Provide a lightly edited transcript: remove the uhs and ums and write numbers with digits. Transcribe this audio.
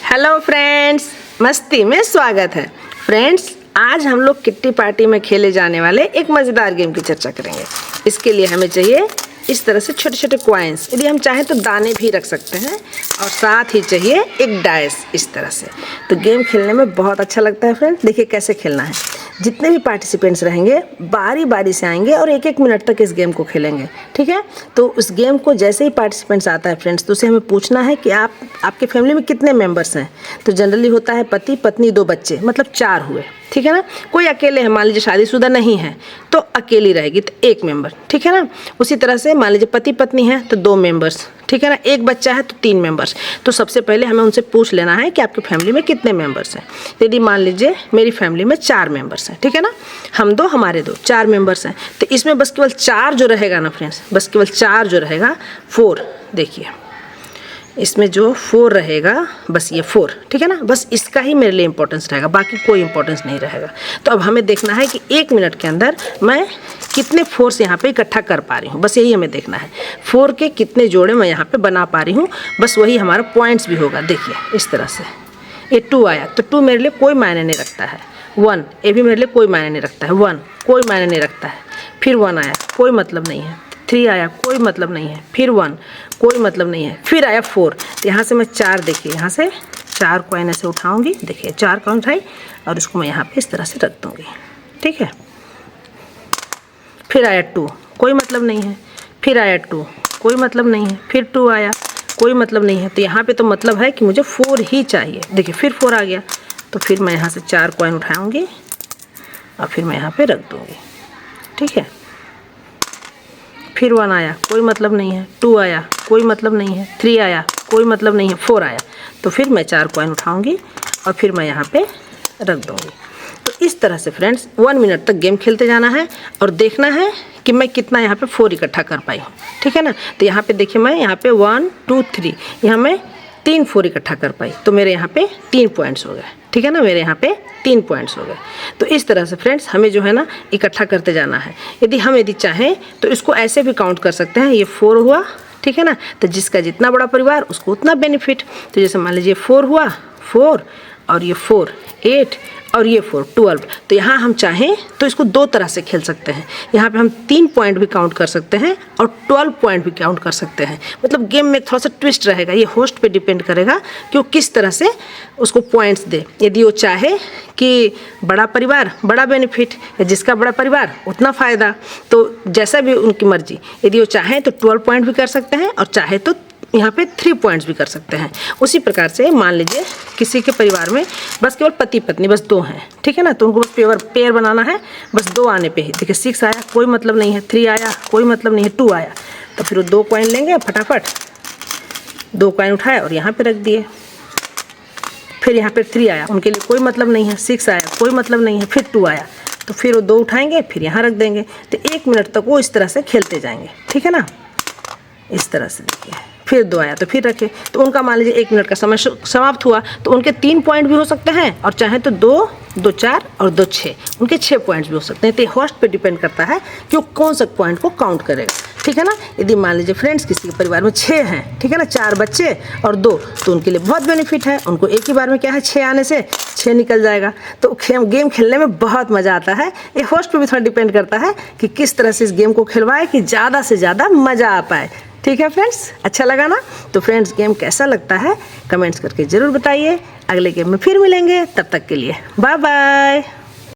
Hello friends, मस्ती में स्वागत है। फ्रेंड्स, आज हम लोग किट्टी पार्टी में खेले जाने वाले एक मज़ेदार गेम की चर्चा करेंगे। इसके लिए हमें चाहिए इस तरह से छोटे छोटे कॉइन्स, यदि हम चाहें तो दाने भी रख सकते हैं, और साथ ही चाहिए एक डाइस इस तरह से। तो गेम खेलने में बहुत अच्छा लगता है फ्रेंड्स। देखिए कैसे खेलना है। जितने भी पार्टिसिपेंट्स रहेंगे बारी बारी से आएंगे और एक एक मिनट तक इस गेम को खेलेंगे, ठीक है। तो उस गेम को जैसे ही पार्टिसिपेंट्स आता है फ्रेंड्स, तो उसे हमें पूछना है कि आपके फैमिली में कितने मेंबर्स हैं। तो जनरली होता है पति पत्नी 2 बच्चे, मतलब 4 हुए, ठीक है ना। कोई अकेले है, मान लीजिए शादीशुदा नहीं है तो अकेली रहेगी तो 1 मेंबर, ठीक है ना। उसी तरह से मान लीजिए पति पत्नी है तो 2 मेंबर्स, ठीक है ना। 1 बच्चा है तो 3 मेंबर्स। तो सबसे पहले हमें उनसे पूछ लेना है कि आपकी फैमिली में कितने मेंबर्स हैं। यदि मान लीजिए मेरी फैमिली में 4 मेंबर्स हैं, ठीक है ना। हम 2 हमारे 2, 4 मेंबर्स हैं। तो इसमें बस केवल 4 जो रहेगा ना फ्रेंड्स, बस केवल 4 जो रहेगा, 4, देखिए इसमें जो 4 रहेगा, बस ये 4, ठीक है ना। बस इसका ही मेरे लिए इंपॉर्टेंस रहेगा, बाकी कोई इंपॉर्टेंस नहीं रहेगा। तो अब हमें देखना है कि 1 मिनट के अंदर मैं कितने 4 यहाँ पे इकट्ठा कर पा रही हूँ, बस यही हमें देखना है। 4 के कितने जोड़े मैं यहाँ पे बना पा रही हूँ, बस वही हमारा पॉइंट्स भी होगा। देखिए इस तरह से ये 2 आया तो 2 मेरे लिए कोई मायने नहीं रखता है। 1, ये भी मेरे लिए कोई मायने नहीं रखता है। 1 कोई मायने नहीं रखता है। फिर 1 आया, कोई मतलब नहीं है। 3 आया, कोई मतलब नहीं है। फिर 1, कोई मतलब नहीं है। फिर आया 4, तो यहाँ से मैं 4, देखिए यहाँ से 4 कॉइन ऐसे उठाऊंगी, देखिए 4 कॉइन उठाई और इसको मैं यहाँ पे इस तरह से रख दूँगी, ठीक है। फिर आया 2, कोई मतलब नहीं है। फिर आया 2, कोई मतलब नहीं है। फिर 2 आया, कोई मतलब नहीं है। तो यहाँ पे तो मतलब है कि मुझे 4 ही चाहिए। देखिए फिर 4 आ गया, तो फिर मैं यहाँ से 4 कॉइन उठाऊँगी और फिर मैं यहाँ पे रख दूँगी, ठीक है। फिर 1 आया, कोई मतलब नहीं है। 2 आया, कोई मतलब नहीं है। 3 आया, कोई मतलब नहीं है। 4 आया, तो फिर मैं 4 कॉइन उठाऊंगी और फिर मैं यहाँ पे रख दूँगी। तो इस तरह से फ्रेंड्स 1 मिनट तक गेम खेलते जाना है और देखना है कि मैं कितना यहाँ पे 4 इकट्ठा कर पाई हूँ, ठीक है ना। तो यहाँ पे देखिए मैं यहाँ पे 1 2 3, यहाँ मैं 3 4 इकट्ठा कर पाई, तो मेरे यहाँ पे 3 पॉइंट्स हो गए, ठीक है ना। मेरे यहाँ पे 3 पॉइंट्स हो गए। तो इस तरह से फ्रेंड्स हमें जो है ना इकट्ठा करते जाना है। यदि चाहें तो इसको ऐसे भी काउंट कर सकते हैं। ये 4 हुआ, ठीक है ना। तो जिसका जितना बड़ा परिवार उसको उतना बेनिफिट। तो जैसे मान लीजिए 4 हुआ, 4 और ये 4 8 और ये 4 12। तो यहाँ हम चाहें तो इसको 2 तरह से खेल सकते हैं। यहाँ पे हम 3 पॉइंट भी काउंट कर सकते हैं और 12 पॉइंट भी काउंट कर सकते हैं। मतलब गेम में थोड़ा सा ट्विस्ट रहेगा, ये होस्ट पे डिपेंड करेगा कि वो किस तरह से उसको पॉइंट्स दे। यदि वो चाहे कि बड़ा परिवार बड़ा बेनिफिट, या जिसका बड़ा परिवार उतना फ़ायदा, तो जैसा भी उनकी मर्जी। यदि वो चाहें तो 12 पॉइंट भी कर सकते हैं और चाहे तो यहाँ पे 3 पॉइंट्स भी कर सकते हैं। उसी प्रकार से मान लीजिए किसी के परिवार में बस केवल पति पत्नी बस 2 हैं, ठीक है ना। तो उनको बस पेयर बनाना है, बस 2 आने पे ही। देखिए 6 आया, कोई मतलब नहीं है। 3 आया, कोई मतलब नहीं है। 2 आया, तो फिर वो 2 कॉइन लेंगे, फटाफट 2 कॉइन उठाए और यहाँ पे रख दिए। फिर यहाँ पे 3 आया, उनके लिए कोई मतलब नहीं है। 6 आया, कोई मतलब नहीं है। फिर 2 आया, तो फिर वो 2 उठाएंगे, फिर यहाँ रख देंगे। तो 1 मिनट तक वो इस तरह से खेलते जाएंगे, ठीक है ना। इस तरह से देखिए फिर 2 आया तो फिर रखे। तो उनका मान लीजिए 1 मिनट का समय समाप्त हुआ, तो उनके 3 पॉइंट भी हो सकते हैं और चाहे तो 2 2 4 और 2 6, उनके 6 पॉइंट्स भी हो सकते हैं। तो होस्ट पे डिपेंड करता है कि वो कौन सा पॉइंट को काउंट करेगा, ठीक है ना। यदि मान लीजिए फ्रेंड्स किसी के परिवार में 6 हैं, ठीक है ना, 4 बच्चे और 2, तो उनके लिए बहुत बेनिफिट है। उनको एक ही बार में क्या है 6 आने से 6 निकल जाएगा। तो गेम खेलने में बहुत मज़ा आता है। ये होस्ट पे भी थोड़ा डिपेंड करता है कि किस तरह से इस गेम को खिलवाए कि ज़्यादा से ज़्यादा मज़ा आ पाए, ठीक है फ्रेंड्स। अच्छा लगा ना। तो फ्रेंड्स गेम कैसा लगता है कमेंट्स करके ज़रूर बताइए। अगले गेम में फिर मिलेंगे, तब तक के लिए बाय बाय।